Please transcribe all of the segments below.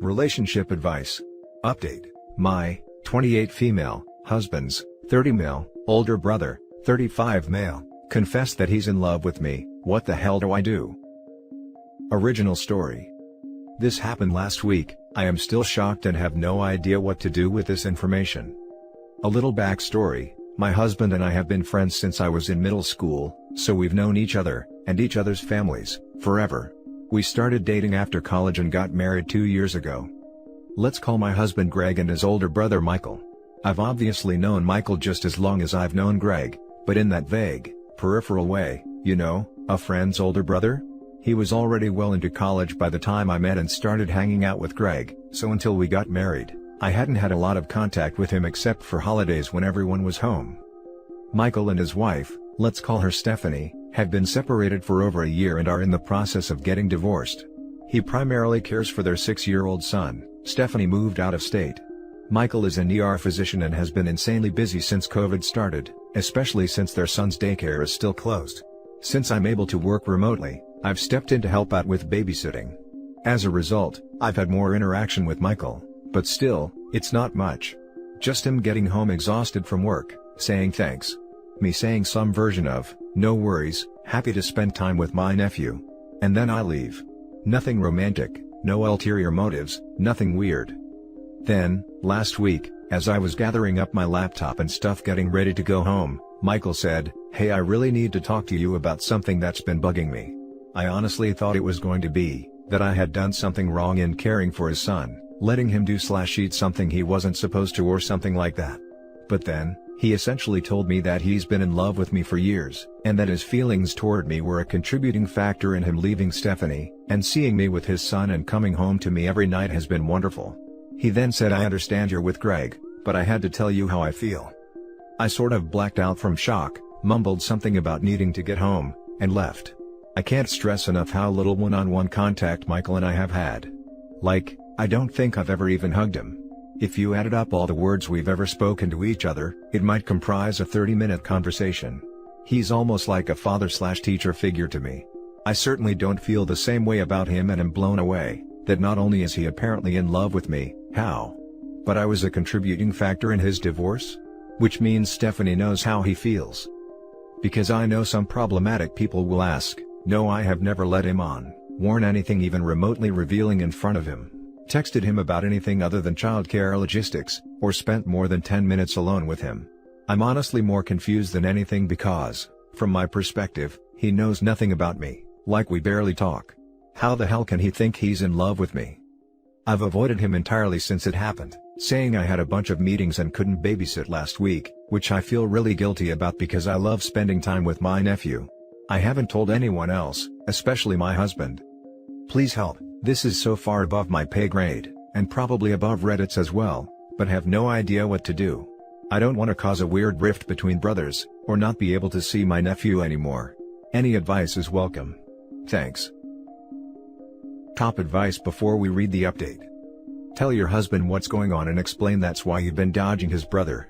Relationship advice. Update. My 28 female husband's 30 male older brother, 35 male, confessed that he's in love with me. What the hell do I do? Original story. This happened last week. I am still shocked and have no idea what to do with this information. A little backstory. My husband and I have been friends since I was in middle school, so we've known each other, and each other's families, forever. We started dating after college and got married 2 years ago. Let's call my husband Greg and his older brother Michael. I've obviously known Michael just as long as I've known Greg, but in that vague, peripheral way, you know, a friend's older brother? He was already well into college by the time I met and started hanging out with Greg, so until we got married, I hadn't had a lot of contact with him except for holidays when everyone was home. Michael and his wife, let's call her Stephanie, have been separated for over a year and are in the process of getting divorced. He primarily cares for their 6-year-old son. Stephanie moved out of state. Michael is an ER physician and has been insanely busy since COVID started, especially since their son's daycare is still closed. Since I'm able to work remotely, I've stepped in to help out with babysitting. As a result, I've had more interaction with Michael, but still, it's not much. Just him getting home exhausted from work, saying thanks. Me saying some version of, no worries, happy to spend time with my nephew. And then I leave. Nothing romantic, no ulterior motives, nothing weird. Then, last week, as I was gathering up my laptop and stuff getting ready to go home, Michael said, "Hey, I really need to talk to you about something that's been bugging me." I honestly thought it was going to be that I had done something wrong in caring for his son, letting him do/eat something he wasn't supposed to or something like that. But then, he essentially told me that he's been in love with me for years, and that his feelings toward me were a contributing factor in him leaving Stephanie, and seeing me with his son and coming home to me every night has been wonderful. He then said, "I understand you're with Greg, but I had to tell you how I feel." I sort of blacked out from shock, mumbled something about needing to get home, and left. I can't stress enough how little one-on-one contact Michael and I have had. Like, I don't think I've ever even hugged him. If you added up all the words we've ever spoken to each other, it might comprise a 30-minute conversation. He's almost like a father/teacher figure to me. I certainly don't feel the same way about him and am blown away, that not only is he apparently in love with me, but I was a contributing factor in his divorce? Which means Stephanie knows how he feels. Because I know some problematic people will ask, no, I have never led him on, worn anything even remotely revealing in front of him, texted him about anything other than childcare logistics, or spent more than 10 minutes alone with him. I'm honestly more confused than anything because, from my perspective, he knows nothing about me, like we barely talk. How the hell can he think he's in love with me? I've avoided him entirely since it happened, saying I had a bunch of meetings and couldn't babysit last week, which I feel really guilty about because I love spending time with my nephew. I haven't told anyone else, especially my husband. Please help. This is so far above my pay grade, and probably above Reddit's as well, but have no idea what to do. I don't want to cause a weird rift between brothers, or not be able to see my nephew anymore. Any advice is welcome. Thanks. Top advice before we read the update. Tell your husband what's going on and explain that's why you've been dodging his brother.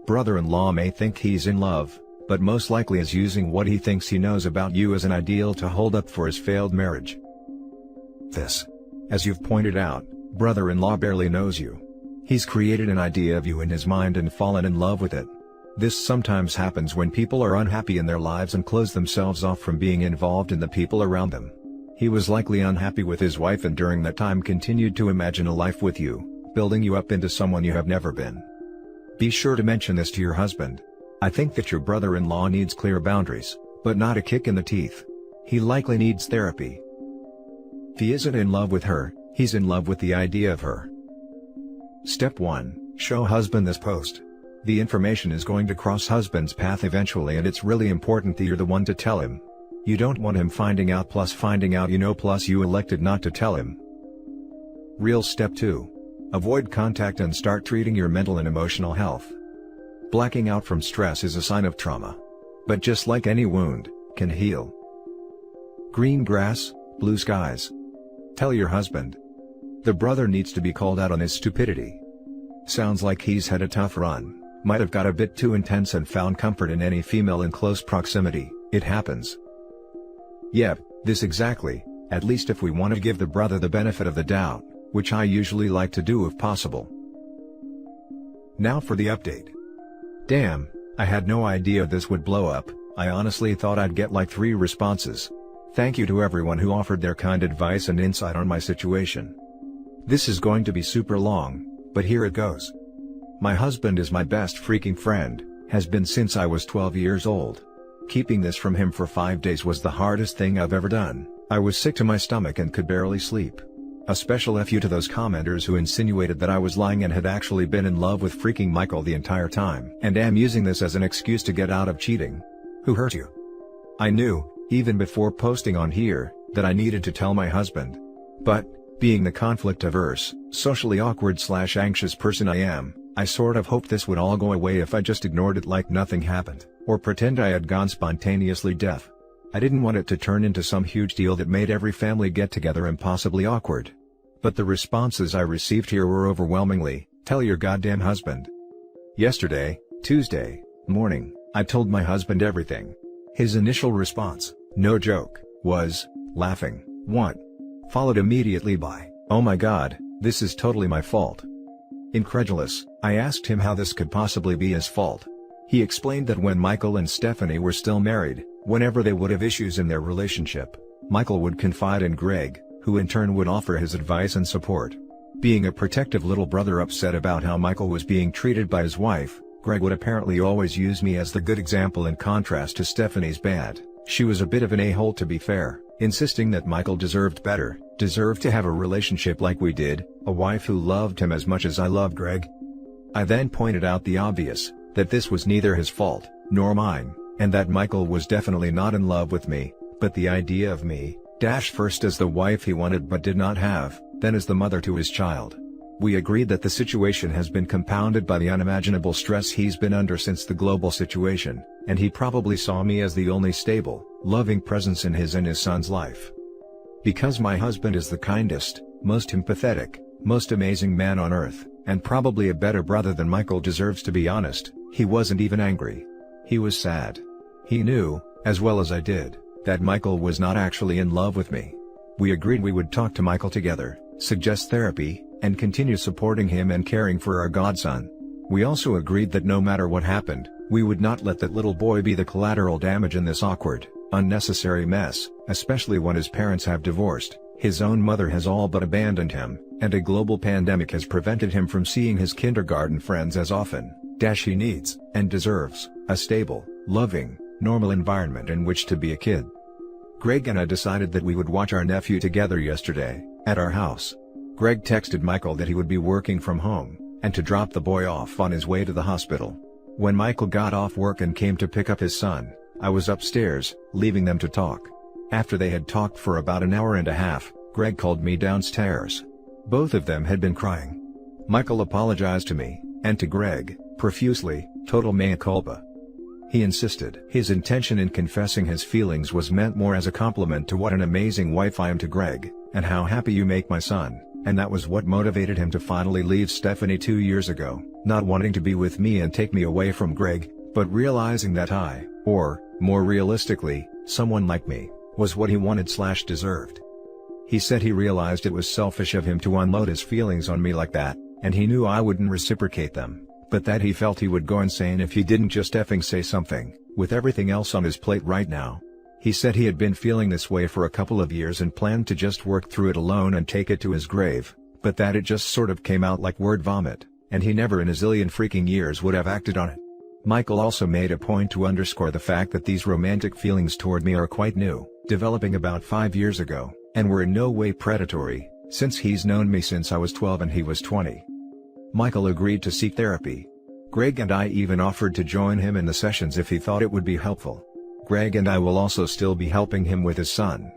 Brother-in-law may think he's in love, but most likely is using what he thinks he knows about you as an ideal to hold up for his failed marriage. As you've pointed out, brother-in-law barely knows you. He's created an idea of you in his mind and fallen in love with it. This sometimes happens when people are unhappy in their lives and close themselves off from being involved in the people around them. He was likely unhappy with his wife and during that time continued to imagine a life with you, building you up into someone you have never been. Be sure to mention this to your husband. I think that your brother-in-law needs clear boundaries, but not a kick in the teeth. He likely needs therapy. If he isn't in love with her, he's in love with the idea of her. Step 1. Show husband this post. The information is going to cross husband's path eventually and it's really important that you're the one to tell him. You don't want him finding out plus finding out plus you elected not to tell him. Real step 2. Avoid contact and start treating your mental and emotional health. Blacking out from stress is a sign of trauma. But just like any wound, can heal. Green grass, blue skies. Tell your husband. The brother needs to be called out on his stupidity. Sounds like he's had a tough run, might have got a bit too intense and found comfort in any female in close proximity. It happens. Yep, this exactly, at least if we want to give the brother the benefit of the doubt, which I usually like to do if possible. Now for the update. Damn, I had no idea this would blow up. I honestly thought I'd get like 3 responses. Thank you to everyone who offered their kind advice and insight on my situation. This is going to be super long, but here it goes. My husband is my best freaking friend, has been since I was 12 years old. Keeping this from him for 5 days was the hardest thing I've ever done. I was sick to my stomach and could barely sleep. A special F you to those commenters who insinuated that I was lying and had actually been in love with freaking Michael the entire time and am using this as an excuse to get out of cheating. Who hurt you? I knew, even before posting on here, that I needed to tell my husband. But, being the conflict-averse, socially awkward/anxious person I am, I sort of hoped this would all go away if I just ignored it like nothing happened, or pretend I had gone spontaneously deaf. I didn't want it to turn into some huge deal that made every family get-together impossibly awkward. But the responses I received here were overwhelmingly, "Tell your goddamn husband." Yesterday, Tuesday, morning, I told my husband everything. His initial response, no joke, was, laughing, "What?" Followed immediately by, "Oh my god, this is totally my fault." Incredulous, I asked him how this could possibly be his fault. He explained that when Michael and Stephanie were still married, whenever they would have issues in their relationship, Michael would confide in Greg, who in turn would offer his advice and support. Being a protective little brother upset about how Michael was being treated by his wife, Greg would apparently always use me as the good example in contrast to Stephanie's bad. She was a bit of an a-hole to be fair, insisting that Michael deserved better, deserved to have a relationship like we did, a wife who loved him as much as I loved Greg. I then pointed out the obvious, that this was neither his fault, nor mine, and that Michael was definitely not in love with me, but the idea of me, first as the wife he wanted but did not have, then as the mother to his child. We agreed that the situation has been compounded by the unimaginable stress he's been under since the global situation, and he probably saw me as the only stable, loving presence in his and his son's life. Because my husband is the kindest, most empathetic, most amazing man on earth, and probably a better brother than Michael deserves, to be honest, he wasn't even angry. He was sad. He knew, as well as I did, that Michael was not actually in love with me. We agreed we would talk to Michael together, suggest therapy, and continue supporting him and caring for our godson. We also agreed that no matter what happened, we would not let that little boy be the collateral damage in this awkward, unnecessary mess, especially when his parents have divorced, his own mother has all but abandoned him, and a global pandemic has prevented him from seeing his kindergarten friends as often. He needs, and deserves, a stable, loving, normal environment in which to be a kid. Greg and I decided that we would watch our nephew together yesterday, at our house. Greg texted Michael that he would be working from home, and to drop the boy off on his way to the hospital. When Michael got off work and came to pick up his son, I was upstairs, leaving them to talk. After they had talked for about an hour and a half, Greg called me downstairs. Both of them had been crying. Michael apologized to me, and to Greg, profusely, total mea culpa. He insisted his intention in confessing his feelings was meant more as a compliment to what an amazing wife I am to Greg, and how happy you make my son, and that was what motivated him to finally leave Stephanie 2 years ago, not wanting to be with me and take me away from Greg, but realizing that I, or, more realistically, someone like me, was what he wanted/deserved. He said he realized it was selfish of him to unload his feelings on me like that, and he knew I wouldn't reciprocate them, but that he felt he would go insane if he didn't just effing say something, with everything else on his plate right now. He said he had been feeling this way for a couple of years and planned to just work through it alone and take it to his grave, but that it just sort of came out like word vomit, and he never in a zillion freaking years would have acted on it. Michael also made a point to underscore the fact that these romantic feelings toward me are quite new, developing about 5 years ago, and were in no way predatory, since he's known me since I was 12 and he was 20. Michael agreed to seek therapy. Greg and I even offered to join him in the sessions if he thought it would be helpful. Greg and I will also still be helping him with his son.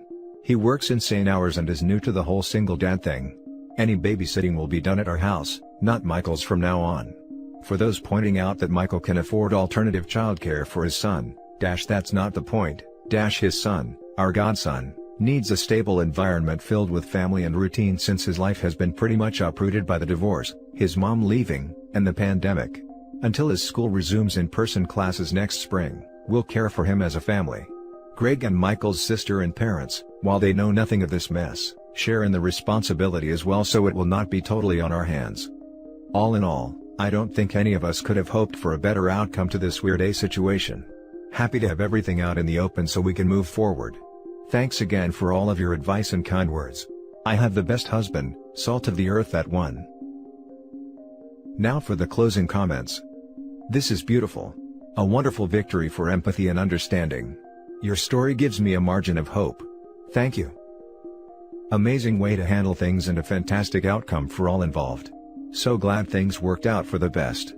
He works insane hours and is new to the whole single dad thing. Any babysitting will be done at our house, not Michael's from now on. For those pointing out that Michael can afford alternative childcare for his son, that's not the point, his son, our godson, needs a stable environment filled with family and routine since his life has been pretty much uprooted by the divorce, his mom leaving, and the pandemic. Until his school resumes in-person classes next spring, we'll care for him as a family. Greg and Michael's sister and parents, while they know nothing of this mess, share in the responsibility as well, so it will not be totally on our hands. All in all, I don't think any of us could have hoped for a better outcome to this weird situation. Happy to have everything out in the open so we can move forward. Thanks again for all of your advice and kind words. I have the best husband, salt of the earth, that one. Now for the closing comments. This is beautiful. A wonderful victory for empathy and understanding. Your story gives me a margin of hope. Thank you. Amazing way to handle things and a fantastic outcome for all involved. So glad things worked out for the best.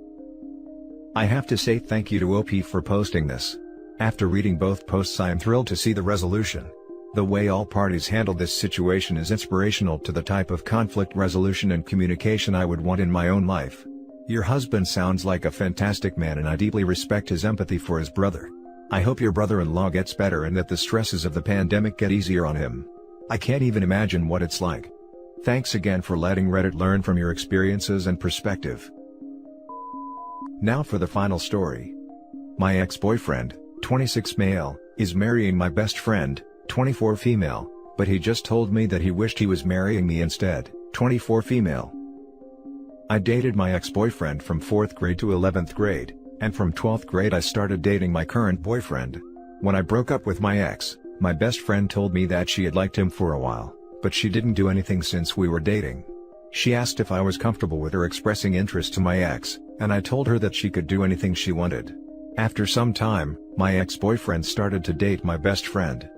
I have to say thank you to OP for posting this. After reading both posts, I am thrilled to see the resolution. The way all parties handled this situation is inspirational to the type of conflict resolution and communication I would want in my own life. Your husband sounds like a fantastic man, and I deeply respect his empathy for his brother. I hope your brother-in-law gets better and that the stresses of the pandemic get easier on him. I can't even imagine what it's like. Thanks again for letting Reddit learn from your experiences and perspective. Now for the final story. My ex-boyfriend, 26 male, is marrying my best friend, 24 female, but he just told me that he wished he was marrying me instead, 24 female. I dated my ex-boyfriend from 4th grade to 11th grade, and from 12th grade I started dating my current boyfriend. When I broke up with my ex, my best friend told me that she had liked him for a while, but she didn't do anything since we were dating. She asked if I was comfortable with her expressing interest to my ex, and I told her that she could do anything she wanted. After some time, my ex-boyfriend started to date my best friend.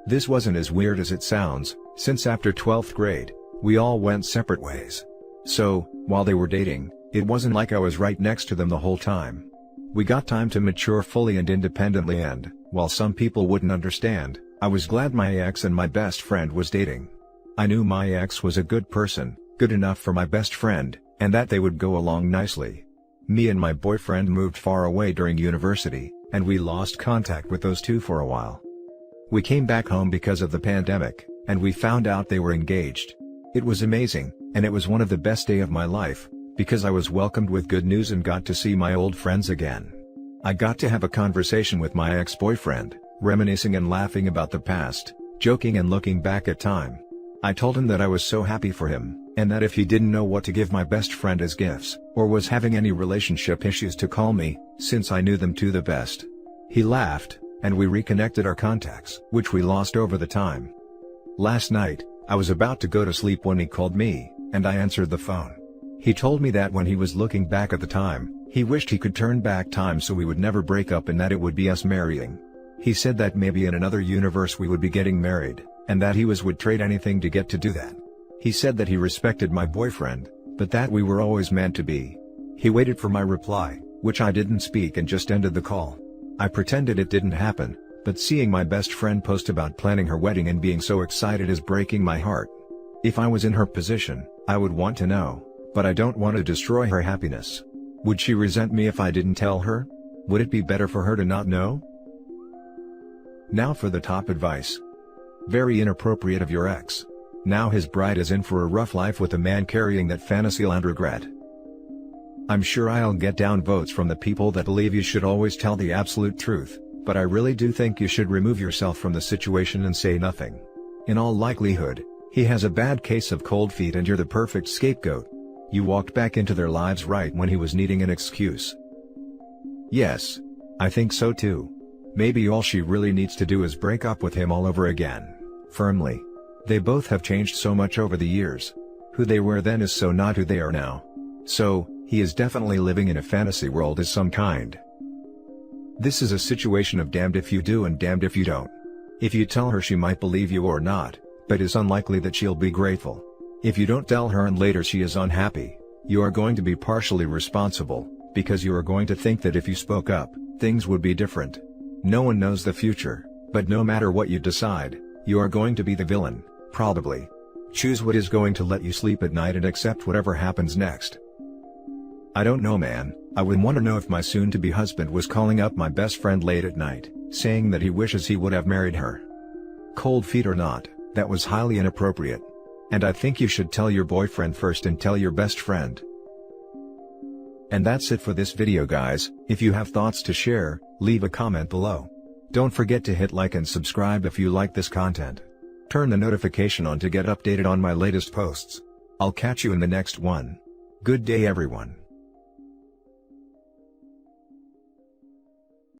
This wasn't as weird as it sounds, since after 12th grade, we all went separate ways. So, while they were dating, it wasn't like I was right next to them the whole time. We got time to mature fully and independently, and, while some people wouldn't understand, I was glad my ex and my best friend was dating. I knew my ex was a good person, good enough for my best friend, and that they would go along nicely. Me and my boyfriend moved far away during university, and we lost contact with those two for a while. We came back home because of the pandemic, and we found out they were engaged. It was amazing, and it was one of the best days of my life, because I was welcomed with good news and got to see my old friends again. I got to have a conversation with my ex-boyfriend, reminiscing and laughing about the past, joking and looking back at time. I told him that I was so happy for him, and that if he didn't know what to give my best friend as gifts, or was having any relationship issues, to call me, since I knew them two the best. He laughed, and we reconnected our contacts, which we lost over the time. Last night, I was about to go to sleep when he called me, and I answered the phone. He told me that when he was looking back at the time, he wished he could turn back time so we would never break up and that it would be us marrying. He said that maybe in another universe we would be getting married, and that he would trade anything to get to do that. He said that he respected my boyfriend, but that we were always meant to be. He waited for my reply, which I didn't speak, and just ended the call. I pretended it didn't happen, but seeing my best friend post about planning her wedding and being so excited is breaking my heart. If I was in her position, I would want to know, but I don't want to destroy her happiness. Would she resent me if I didn't tell her? Would it be better for her to not know? Now for the top advice. Very inappropriate of your ex. Now his bride is in for a rough life with a man carrying that fantasy and regret. I'm sure I'll get down votes from the people that believe you should always tell the absolute truth, but I really do think you should remove yourself from the situation and say nothing. In all likelihood, he has a bad case of cold feet and you're the perfect scapegoat. You walked back into their lives right when he was needing an excuse. Yes. I think so too. Maybe all she really needs to do is break up with him all over again. Firmly. They both have changed so much over the years. Who they were then is so not who they are now. So, he is definitely living in a fantasy world of some kind. This is a situation of damned if you do and damned if you don't. If you tell her, she might believe you or not, but it's unlikely that she'll be grateful. If you don't tell her and later she is unhappy, you are going to be partially responsible, because you are going to think that if you spoke up, things would be different. No one knows the future, but no matter what you decide, you are going to be the villain, probably. Choose what is going to let you sleep at night and accept whatever happens next. I don't know, man. I would want to know if my soon-to-be husband was calling up my best friend late at night, saying that he wishes he would have married her. Cold feet or not, that was highly inappropriate. And I think you should tell your boyfriend first and tell your best friend. And that's it for this video, guys. If you have thoughts to share, leave a comment below. Don't forget to hit like and subscribe if you like this content. Turn the notification on to get updated on my latest posts. I'll catch you in the next one. Good day everyone.